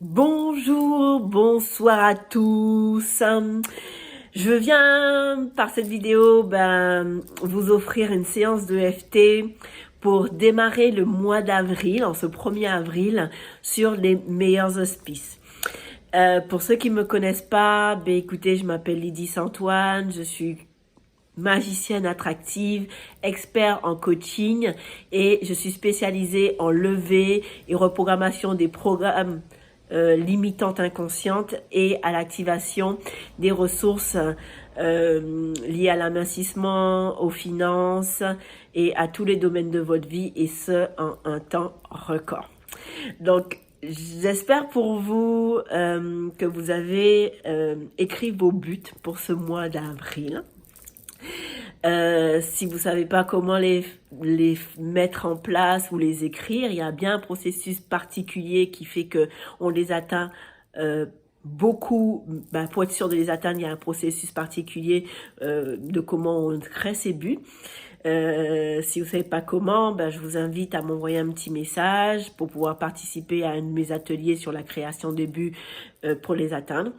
Bonjour, bonsoir à tous. Je viens par cette vidéo vous offrir une séance de FT pour démarrer le mois d'avril, en ce 1er avril, sur les meilleurs auspices. Pour ceux qui ne me connaissent pas, écoutez, je m'appelle Lydie Saint-Antoine, je suis magicienne attractive, expert en coaching et je suis spécialisée en levée et reprogrammation des programmes limitantes inconscientes et à l'activation des ressources liées à l'amincissement, aux finances et à tous les domaines de votre vie, et ce en un temps record. Donc j'espère pour vous que vous avez écrit vos buts pour ce mois d'avril. Si vous savez pas comment les mettre en place ou les écrire, il y a bien un processus particulier qui fait que on les atteint beaucoup. Pour être sûr de les atteindre, il y a un processus particulier de comment on crée ses buts. Si vous savez pas comment, je vous invite à m'envoyer un petit message pour pouvoir participer à un de mes ateliers sur la création des buts pour les atteindre.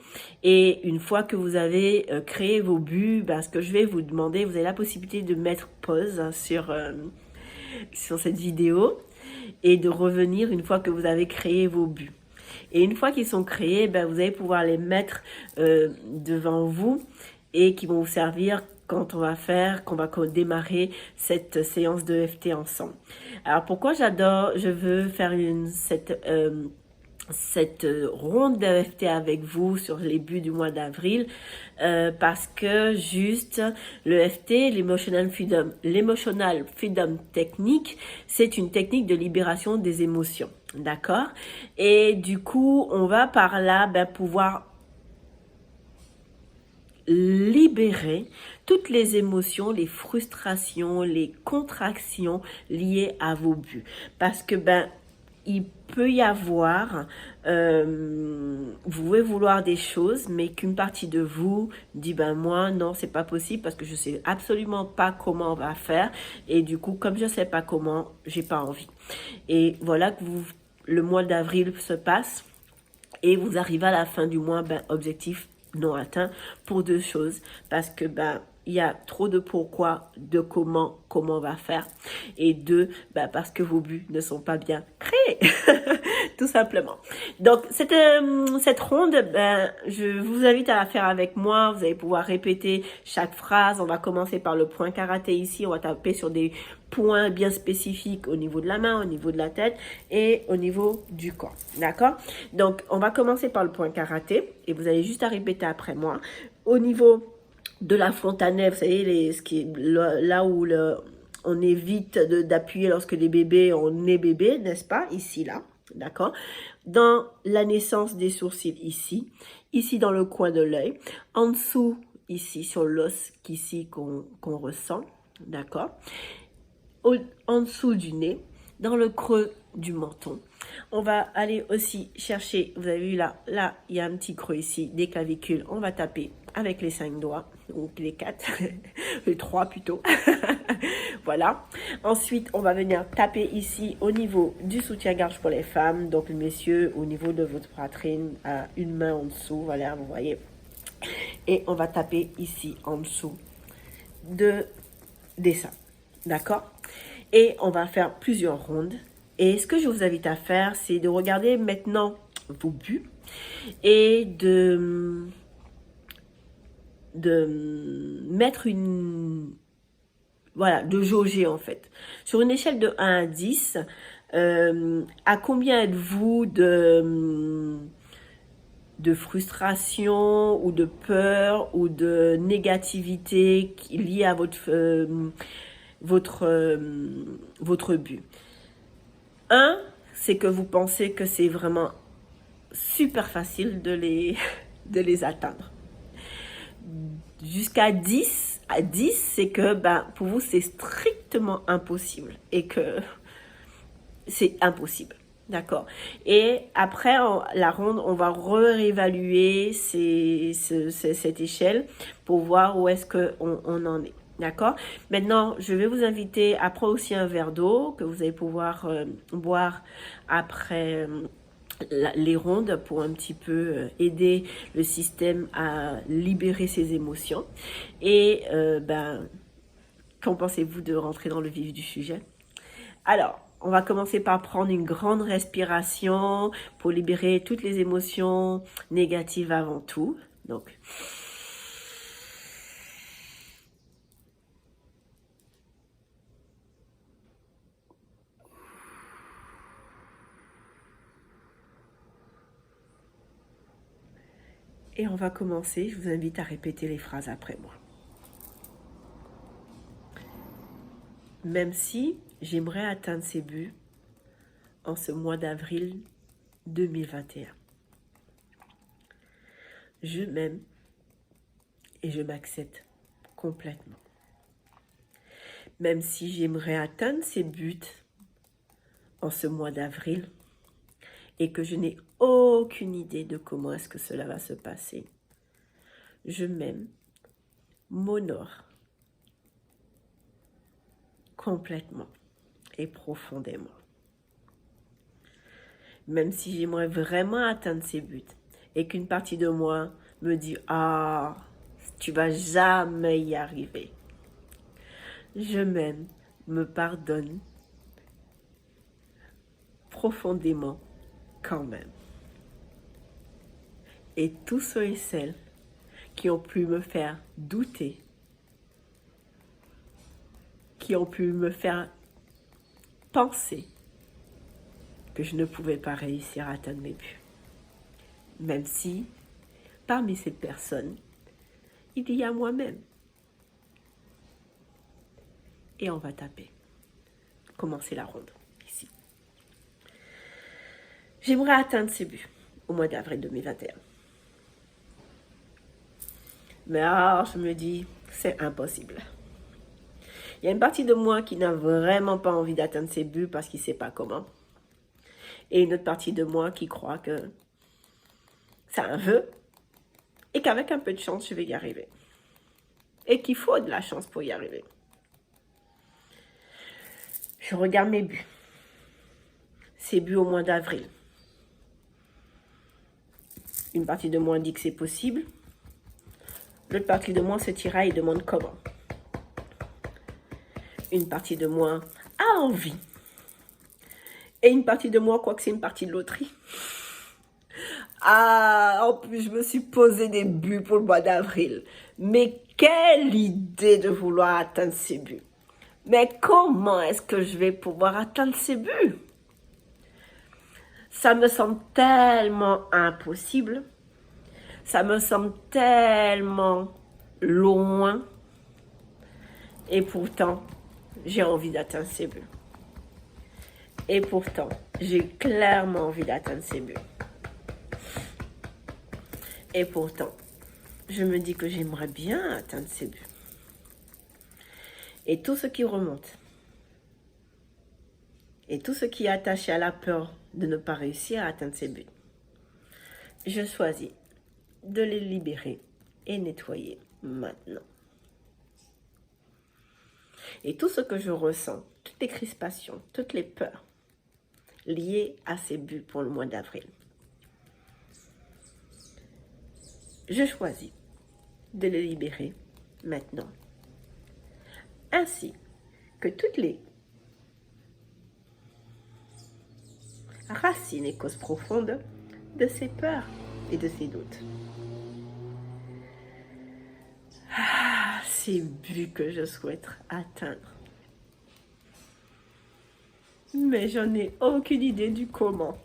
Et une fois que vous avez créé vos buts, ce que je vais vous demander, vous avez la possibilité de mettre pause sur cette vidéo et de revenir une fois que vous avez créé vos buts. Et une fois qu'ils sont créés, vous allez pouvoir les mettre devant vous et qui vont vous servir quand on va démarrer cette séance de FT ensemble. Alors pourquoi je veux faire cette ronde de FT avec vous sur les buts du mois d'avril, parce que juste le FT, l'Emotional Freedom Technique, c'est une technique de libération des émotions, d'accord? Et du coup, on va par là pouvoir libérer toutes les émotions, les frustrations, les contractions liées à vos buts. Parce que il peut y avoir, vous pouvez vouloir des choses, mais qu'une partie de vous dit moi non, c'est pas possible parce que je sais absolument pas comment on va faire, et du coup comme je sais pas comment, j'ai pas envie. Et voilà que le mois d'avril se passe et vous arrivez à la fin du mois, objectif non atteint pour deux choses, parce que il y a trop de pourquoi, de comment on va faire, et deux, parce que vos buts ne sont pas bien créés, tout simplement. Donc cette ronde, je vous invite à la faire avec moi. Vous allez pouvoir répéter chaque phrase. On va commencer par le point karaté ici. On va taper sur des points bien spécifiques au niveau de la main, au niveau de la tête et au niveau du corps. D'accord? Donc on va commencer par le point karaté et vous allez juste à répéter après moi. Au niveau de la fontanelle, vous savez, là où on évite d'appuyer lorsque les bébés, on est bébé, n'est-ce pas? Ici, là, d'accord? Dans la naissance des sourcils, ici dans le coin de l'œil, en dessous, ici, sur l'os qu'on ressent, d'accord? En dessous du nez, dans le creux du menton. On va aller aussi chercher, vous avez vu là, il y a un petit creux ici, des clavicules. On va taper avec les 5 doigts, ou les 4, les 3 plutôt. Voilà. Ensuite, on va venir taper ici au niveau du soutien-gorge pour les femmes. Donc, messieurs, au niveau de votre poitrine, une main en dessous, voilà, vous voyez. Et on va taper ici en dessous des seins. D'accord? Et on va faire plusieurs rondes. Et ce que je vous invite à faire, c'est de regarder maintenant vos buts et de mettre de jauger en fait. Sur une échelle de 1 à 10, à combien êtes-vous de frustration ou de peur ou de négativité liée à votre but? 1, c'est que vous pensez que c'est vraiment super facile de les atteindre. Jusqu'à 10, c'est que pour vous c'est strictement impossible et que c'est impossible. D'accord? Et après la ronde, on va réévaluer cette échelle pour voir où est-ce qu'on en est. D'accord? Maintenant, je vais vous inviter à prendre aussi un verre d'eau que vous allez pouvoir boire après les rondes pour un petit peu aider le système à libérer ses émotions. Et qu'en pensez-vous de rentrer dans le vif du sujet? Alors, on va commencer par prendre une grande respiration pour libérer toutes les émotions négatives avant tout. Donc, et on va commencer. Je vous invite à répéter les phrases après moi. Même si j'aimerais atteindre ces buts en ce mois d'avril 2021. Je m'aime et je m'accepte complètement. Même si j'aimerais atteindre ces buts en ce mois d'avril et que je n'ai aucune idée de comment est-ce que cela va se passer, je m'aime, m'honore complètement et profondément. Même si j'aimerais vraiment atteindre ces buts et qu'une partie de moi me dit « Ah, tu vas jamais y arriver », je m'aime, me pardonne profondément quand même. Et tous ceux et celles qui ont pu me faire douter, qui ont pu me faire penser que je ne pouvais pas réussir à atteindre mes buts. Même si, parmi ces personnes, il y a moi-même. Et on va taper. Commencer la ronde, ici. J'aimerais atteindre ces buts au mois d'avril 2021. Mais alors, je me dis, c'est impossible. Il y a une partie de moi qui n'a vraiment pas envie d'atteindre ses buts parce qu'il ne sait pas comment. Et une autre partie de moi qui croit que c'est un vœu et qu'avec un peu de chance, je vais y arriver. Et qu'il faut de la chance pour y arriver. Je regarde mes buts. Ces buts au mois d'avril. Une partie de moi dit que c'est possible. L'autre partie de moi se tiraille et demande comment. Une partie de moi a envie. Et une partie de moi croit que c'est une partie de loterie. Ah, en plus, je me suis posé des buts pour le mois d'avril. Mais quelle idée de vouloir atteindre ces buts. Mais comment est-ce que je vais pouvoir atteindre ces buts? Ça me semble tellement impossible. Ça me semble tellement loin. Et pourtant, j'ai envie d'atteindre ces buts. Et pourtant, j'ai clairement envie d'atteindre ces buts. Et pourtant, je me dis que j'aimerais bien atteindre ces buts. Et tout ce qui remonte, et tout ce qui est attaché à la peur de ne pas réussir à atteindre ces buts, je choisis de les libérer et nettoyer maintenant. Et tout ce que je ressens, toutes les crispations, toutes les peurs liées à ces buts pour le mois d'avril, je choisis de les libérer maintenant. Ainsi que toutes les racines et causes profondes de ces peurs et de ces doutes. Ah, ces buts que je souhaite atteindre. Mais j'en ai aucune idée du comment.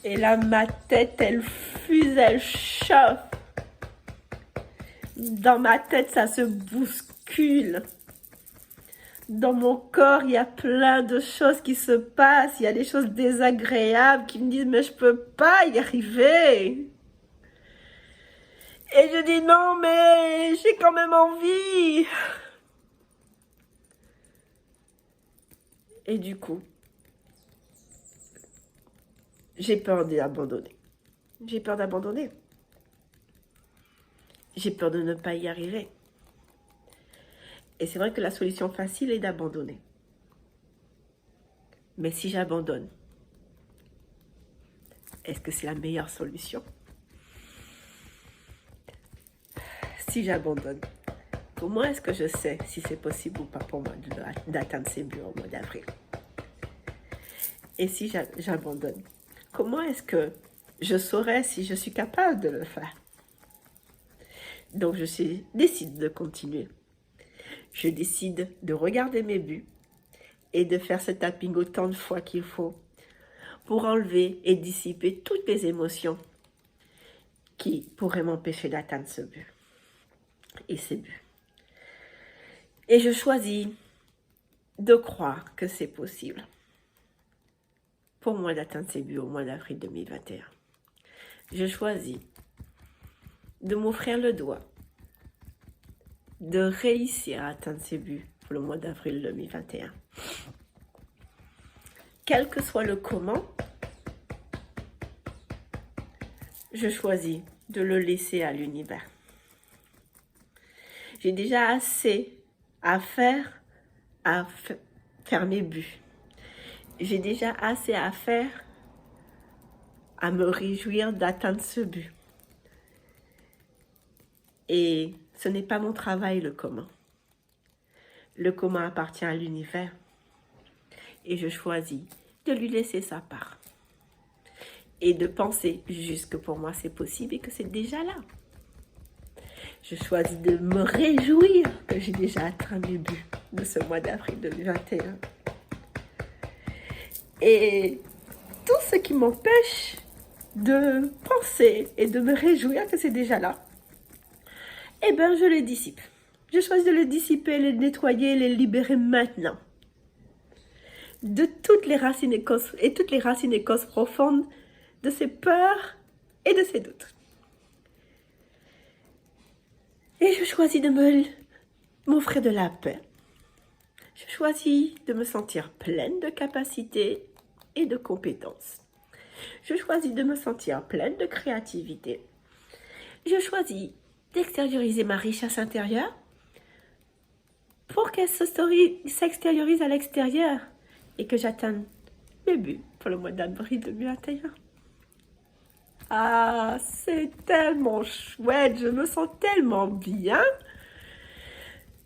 Et là, ma tête, elle fuse, elle chauffe. Dans ma tête, ça se bouscule. Dans mon corps, il y a plein de choses qui se passent. Il y a des choses désagréables qui me disent « mais je peux pas y arriver ». Et je dis « non, mais j'ai quand même envie ». Et du coup, j'ai peur d'abandonner. J'ai peur d'abandonner. J'ai peur de ne pas y arriver. Et c'est vrai que la solution facile est d'abandonner. Mais si j'abandonne, Est-ce que c'est la meilleure solution? Si j'abandonne, comment est-ce que je sais si c'est possible ou pas pour moi d'atteindre ces buts au mois d'avril? Et si j'abandonne, comment est-ce que je saurais si je suis capable de le faire? Donc je décide de continuer. Je décide de regarder mes buts et de faire ce tapping autant de fois qu'il faut pour enlever et dissiper toutes les émotions qui pourraient m'empêcher d'atteindre ce but et ces buts. Et je choisis de croire que c'est possible pour moi d'atteindre ces buts au mois d'avril 2021. Je choisis de m'offrir le droit de réussir à atteindre ces buts pour le mois d'avril 2021. Quel que soit le comment, je choisis de le laisser à l'univers. J'ai déjà assez à faire mes buts. J'ai déjà assez à faire à me réjouir d'atteindre ce but. Et ce n'est pas mon travail, le commun. Le commun appartient à l'univers. Et je choisis de lui laisser sa part. Et de penser juste que pour moi c'est possible et que c'est déjà là. Je choisis de me réjouir que j'ai déjà atteint mes buts de ce mois d'avril 2021. Et tout ce qui m'empêche de penser et de me réjouir que c'est déjà là, eh bien je les dissipe. Je choisis de les dissiper, les nettoyer, les libérer maintenant. De toutes les racines et toutes les racines et causes profondes de ces peurs et de ces doutes. Et je choisis de m'offrir de la paix. Je choisis de me sentir pleine de capacités et de compétences. Je choisis de me sentir pleine de créativité. Je choisis d'extérioriser ma richesse intérieure pour qu'elle s'extériorise à l'extérieur et que j'atteigne mes buts pour le mois d'avril 2021. Ah, c'est tellement chouette, je me sens tellement bien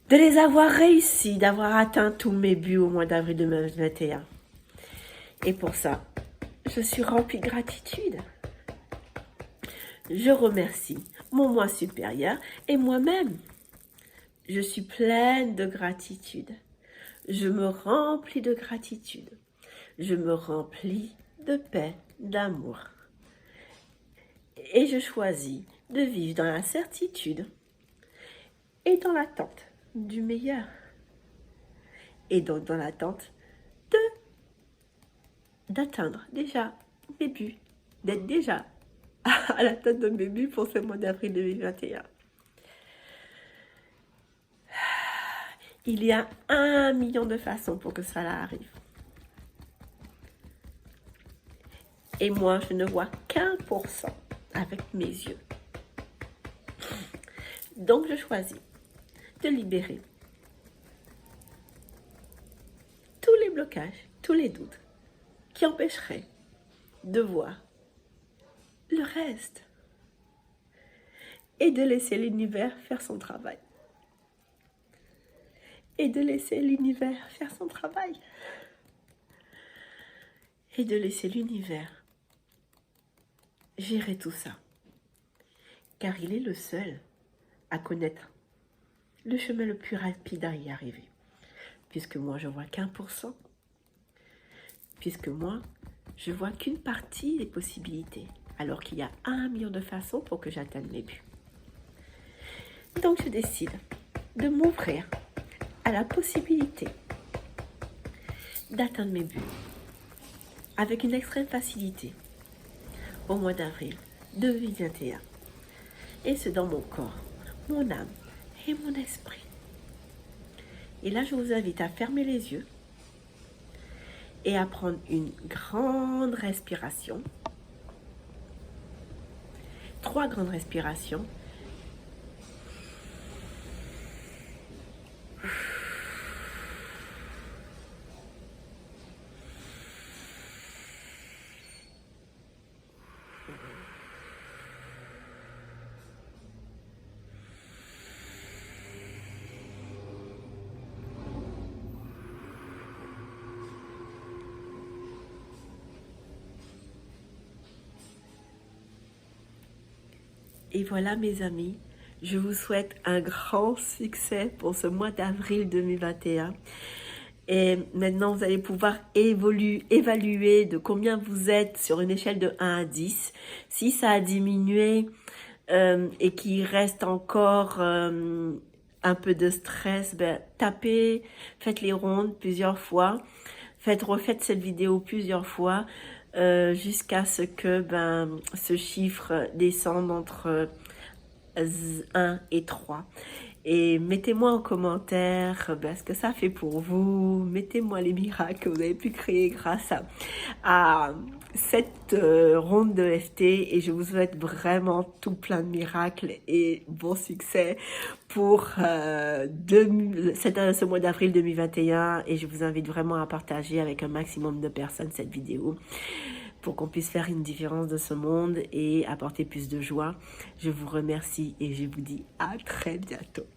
de les avoir réussi, d'avoir atteint tous mes buts au mois d'avril 2021. Et pour ça, je suis remplie de gratitude. Je remercie mon moi supérieur et moi-même. Je suis pleine de gratitude. Je me remplis de gratitude. Je me remplis de paix, d'amour. Et je choisis de vivre dans la certitude et dans l'attente du meilleur. Et donc dans l'attente d'atteindre déjà mes buts, d'être déjà à l'atteinte de mes buts pour ce mois d'avril 2021. Il y a 1 million de façons pour que cela arrive. Et moi, je ne vois qu'1% avec mes yeux. Donc, je choisis de libérer tous les blocages, tous les doutes qui empêcheraient de voir le reste et de laisser l'univers faire son travail. Et de laisser l'univers faire son travail. Et de laisser l'univers gérer tout ça. Car il est le seul à connaître le chemin le plus rapide à y arriver. Puisque moi, je vois qu'1%. Puisque moi, je vois qu'une partie des possibilités. Alors qu'il y a 1 million de façons pour que j'atteigne mes buts. Donc, je décide de m'ouvrir à la possibilité d'atteindre mes buts avec une extrême facilité au mois d'avril 2021. Et ce dans mon corps, mon âme et mon esprit. Et là, je vous invite à fermer les yeux et à prendre une grande respiration. 3 grandes respirations. Et voilà mes amis, je vous souhaite un grand succès pour ce mois d'avril 2021. Et maintenant, vous allez pouvoir évaluer de combien vous êtes sur une échelle de 1 à 10. Si ça a diminué et qu'il reste encore un peu de stress, ben, tapez, faites les rondes plusieurs fois. Refaites cette vidéo plusieurs fois jusqu'à ce que ce chiffre descende entre 1 et 3. Et mettez-moi en commentaire ce que ça fait pour vous. Mettez-moi les miracles que vous avez pu créer grâce à cette ronde de FT. Et je vous souhaite vraiment tout plein de miracles et bon succès pour ce mois d'avril 2021. Et je vous invite vraiment à partager avec un maximum de personnes cette vidéo pour qu'on puisse faire une différence de ce monde et apporter plus de joie. Je vous remercie et je vous dis à très bientôt.